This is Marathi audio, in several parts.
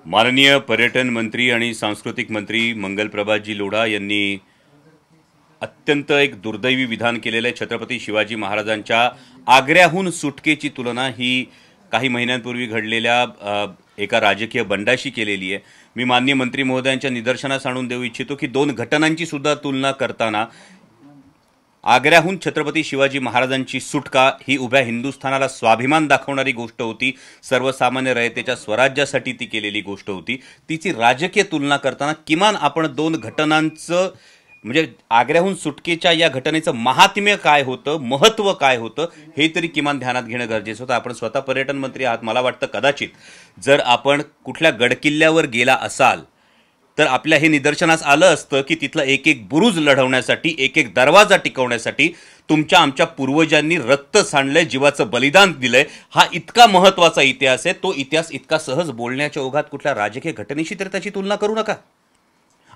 माननीय पर्यटन मंत्री आणि सांस्कृतिक मंत्री मंगलप्रभातजी लोढा यांनी अत्यंत एक दुर्दैवी विधान केलेले छत्रपती शिवाजी महाराजांच्या आग्र्याहून सुटकेची तुलना ही काही महिन्यांपूर्वी घडलेल्या एका राजकीय बंडाशी केलेली आहे। मी माननीय मंत्री महोदयांच्या निदर्शनास आणून देऊ इच्छितो की दोन घटनांची सुद्धा तुलना करताना आग्र्याहून छत्रपती शिवाजी महाराजांची सुटका ही उभ्या हिंदुस्थानाला स्वाभिमान दाखवणारी गोष्ट होती, सर्वसामान्य रयतेच्या स्वराज्यासाठी ती केलेली गोष्ट होती। तिची राजकीय तुलना करताना किमान आपण दोन घटनांचं म्हणजे आग्र्याहून सुटकेच्या या घटनेचं महात्म्य काय होतं, महत्त्व काय होतं हे तरी किमान ध्यानात घेणं गरजेचं होतं। आपण स्वतः पर्यटन मंत्री आहात, मला वाटतं कदाचित जर आपण कुठल्या गडकिल्ल्यावर गेला असाल तर आपल्या हे निदर्शनास आलं असतं की तिथला एक एक बुरुज लढवण्यासाठी, एक एक दरवाजा टिकवण्यासाठी तुमच्या आमच्या पूर्वजांनी रक्त सांडलंय, जीवाचं बलिदान दिलंय। हा इतका महत्त्वाचा इतिहास आहे, तो इतिहास इतका सहज बोलण्याच्या ओघात कुठल्या राजकीय घटनेशी तर त्याची तुलना करू नका।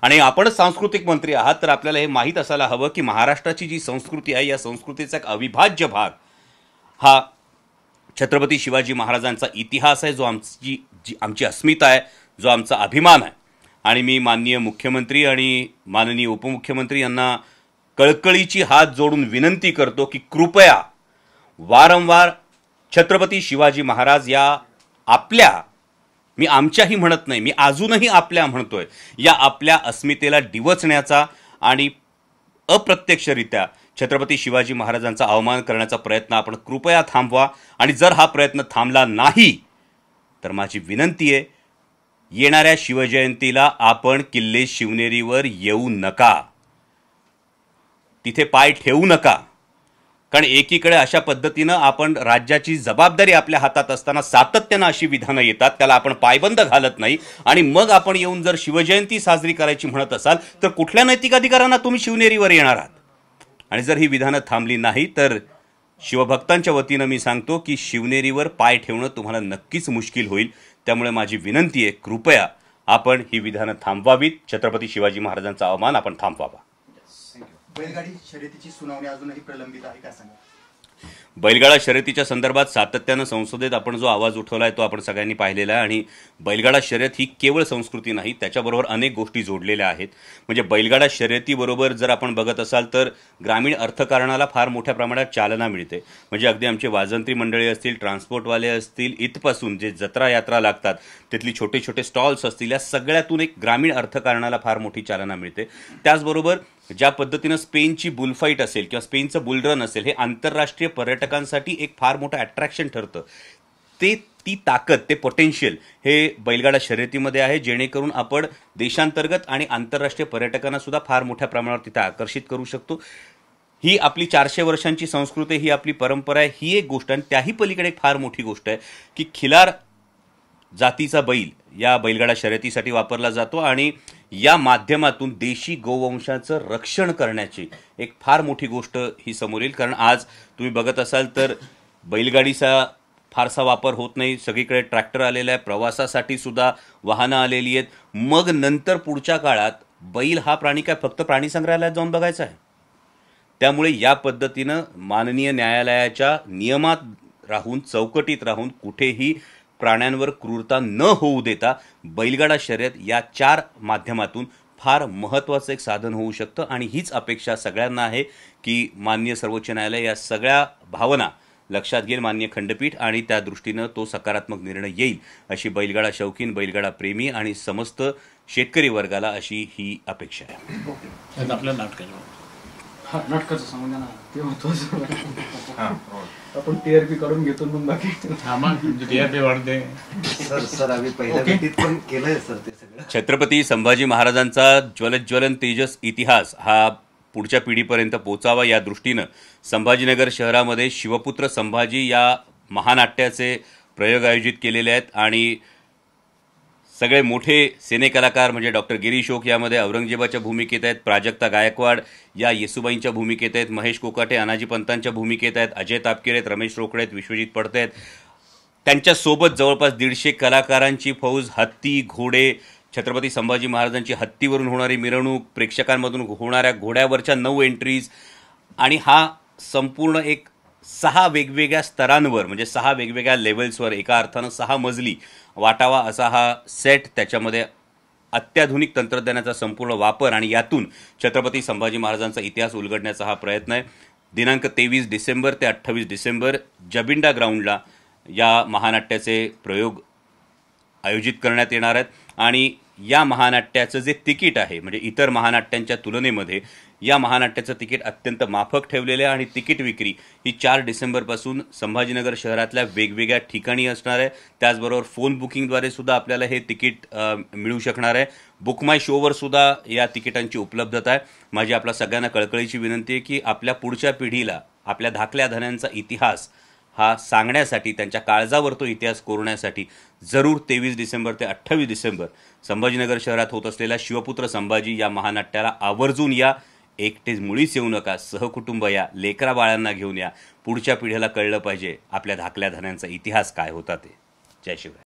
आणि आपण सांस्कृतिक मंत्री आहात तर आपल्याला हे माहीत असायला हवं की महाराष्ट्राची जी संस्कृती आहे या संस्कृतीचा एक अविभाज्य भाग हा छत्रपती शिवाजी महाराजांचा इतिहास आहे, जो आमची अस्मिता आहे, जो आमचा अभिमान आहे। आणि मी माननीय मुख्यमंत्री आणि माननीय उपमुख्यमंत्री यांना कळकळीची हात जोडून विनंती करतो की कृपया वारंवार छत्रपती शिवाजी महाराज या आपल्या, मी आमच्याही म्हणत नाही, मी अजूनही आपल्या म्हणतोय, या आपल्या अस्मितेला डिवचण्याचा आणि अप्रत्यक्षरित्या छत्रपती शिवाजी महाराजांचा अवमान करण्याचा प्रयत्न आपण कृपया थांबवा। आणि जर हा प्रयत्न थांबला नाही तर माझी विनंती आहे, येणाऱ्या शिवजयंतीला आपण किल्ले शिवनेरीवर येऊ नका, तिथे पाय ठेवू नका। कारण एकीकडे अशा पद्धतीनं आपण राज्याची जबाबदारी आपल्या हातात असताना सातत्यानं अशी विधानं येतात, त्याला आपण पायबंद घालत नाही आणि मग आपण येऊन जर शिवजयंती साजरी करायची म्हणत असाल तर कुठल्या नैतिक अधिकारांना तुम्ही शिवनेरीवर येणार आहात? आणि जर ही विधानं थांबली नाही तर शिवभक्तांच्या वतीनं मी सांगतो की शिवनेरीवर पाय ठेवणं तुम्हाला नक्कीच मुश्किल होईल। त्यामुळे माझी विनंती आहे, कृपया आपण ही विधानं थांबवावीत, छत्रपती शिवाजी महाराजांचा अवमान आपण थांबवावा। बैलगाडी शर्यतीची सुनावणी अजूनही प्रलंबित आहे, काय सांगा? बैलगाडा शर्यतीच्या संदर्भात सातत्यानं संसदेत आपण जो आवाज उठवला आहे तो आपण सगळ्यांनी पाहिलेला आहे। आणि बैलगाडा शर्यत ही केवळ संस्कृती नाही, त्याच्याबरोबर अनेक गोष्टी जोडलेल्या आहेत। म्हणजे बैलगाडा शर्यतीबरोबर जर आपण बघत असाल तर ग्रामीण अर्थकारणाला फार मोठ्या प्रमाणात चालना मिळते। म्हणजे अगदी आमचे वाजंत्री मंडळी असतील, ट्रान्सपोर्टवाले असतील, इथपासून जे जत्रा यात्रा लागतात तिथली छोटे छोटे स्टॉल्स असतील, या सगळ्यातून एक ग्रामीण अर्थकारणाला फार मोठी चालना मिळते। त्याचबरोबर ज्या पद्धतीनं स्पेनची बुलफाईट असेल किंवा स्पेनचं बुलरन असेल, हे आंतरराष्ट्रीय पर्यटकांसाठी एक फार मोठं अट्रॅक्शन ठरतं। ती ताकद, ते पोटेन्शियल हे बैलगाडा शर्यतीमध्ये आहे, जेणेकरून आपण देशांतर्गत आणि आंतरराष्ट्रीय पर्यटकांना सुद्धा फार मोठ्या प्रमाणावर तिथे आकर्षित करू शकतो। ही आपली 400 वर्षांची संस्कृती, ही आपली परंपरा आहे, ही एक गोष्ट। आणि त्याही पलीकडे एक फार मोठी गोष्ट आहे की खिलार जातीचा बैल या बैलगाडा शर्यतीसाठी वापरला जातो आणि या माध्यमातून देशी गोवंशाचं रक्षण करण्याची एक फार मोठी गोष्ट ही समोर येईल। कारण आज तुम्ही बघत असाल तर बैलगाडीचा फारसा वापर होत नाही, सगळीकडे ट्रॅक्टर आलेला आहे, प्रवासासाठी सुद्धा वाहनं आलेली आहेत। मग नंतर पुढच्या काळात बैल हा प्राणी काय फक्त प्राणी संग्रहालयात जाऊन बघायचा आहे? त्यामुळे या पद्धतीनं माननीय न्यायालयाच्या नियमात राहून, चौकटीत राहून, कुठेही प्राण्यांवर क्रूरता न होऊ देता बैलगाडा शर्यत या 4 माध्यमातून फार महत्त्वाचं एक साधन होऊ शकतं। आणि हीच अपेक्षा सगळ्यांना आहे की माननीय सर्वोच्च न्यायालय या सगळ्या भावना लक्षात घेईल, माननीय खंडपीठ, आणि त्या दृष्टीनं तो सकारात्मक निर्णय येईल अशी बैलगाडा शौकीन, बैलगाडा प्रेमी आणि समस्त शेतकरी वर्गाला अशी ही अपेक्षा आहे। आपल्या नाटकाचं सांगून द्या ना, ते महत्वाचं। आपण टीआरपी काढून घेतो मग बाकी टीआरपी वाढते सर आम्ही पहिल्या भेटीत पण केलंय सर ते सगळं। छत्रपती संभाजी महाराजांचा ज्वलज्वलन तेजस इतिहास हा पुढच्या पिढीपर्यंत पोचावा या दृष्टीनं संभाजीनगर शहरामध्ये शिवपुत्र संभाजी या महानाट्याचे प्रयोग आयोजित केलेले आहेत। आणि सगळे मोठे सिनेकलाकार म्हणजे डॉक्टर गिरीश ओक यामध्ये औरंगजेबाच्या भूमिकेत आहेत, प्राजक्ता गायकवाड या येसुबाईंच्या भूमिकेत आहेत, महेश कोकाटे अनाजी पंतांच्या भूमिकेत आहेत, अजय तापकीर आहेत, रमेश रोकडे आहेत, विश्वजित पडते आहेत। त्यांच्यासोबत जवळपास 150 कलाकारांची फौज, हत्ती, घोडे, छत्रपती संभाजी महाराजांची हत्तीवरून होणारी मिरवणूक, प्रेक्षकांमधून होणाऱ्या घोड्यावरच्या 9 एंट्रीज, आणि हा संपूर्ण एक 6 वेगवेगळ्या स्तरांवर म्हणजे 6 वेगवेगळ्या लेवल्सवर एका अर्थानं 6 मजली वाटावा असा हा सेट, त्याच्यामध्ये अत्याधुनिक तंत्रज्ञानाचा संपूर्ण वापर आणि यातून छत्रपती संभाजी महाराजांचा इतिहास उलगडण्याचा हा प्रयत्न आहे. दिनांक 23 डिसेंबर ते 28 डिसेंबर जबिंडा ग्राउंडला या महानाट्याचे प्रयोग आयोजित करण्यात येणार आहेत आणि या महानाट्याचं जे तिकीट आहे म्हणजे इतर महानाट्यांच्या तुलनेमध्ये या महानाट्याचं तिकीट अत्यंत माफक ठेवलेलं आहे आणि तिकीट विक्री ही 4 डिसेंबरपासून संभाजीनगर शहरातल्या वेगवेगळ्या ठिकाणी असणार आहे. त्याचबरोबर फोन बुकिंगद्वारे सुद्धा आपल्याला हे तिकीट मिळू शकणार आहे. बुक माय शोवर सुद्धा या तिकिटांची उपलब्धता आहे. माझी आपल्या सगळ्यांना कळकळीची विनंती आहे की आपल्या पुढच्या पिढीला आपल्या धाकल्या धन्यांचा इतिहास हा सांगण्यासाठी, त्यांच्या काळजावर तो इतिहास कोरण्यासाठी जरूर 23 डिसेंबर ते 28 डिसेंबर संभाजीनगर शहरात होत असलेल्या शिवपुत्र संभाजी या महानाट्याला आवर्जून या. एकटेच मुळीच येऊ नका, सहकुटुंब या, लेकरा बाळांना घेऊन या. पुढच्या पिढीला कळलं पाहिजे आपल्या धाकल्या धन्यांचा इतिहास काय होता ते. जय शिवराय.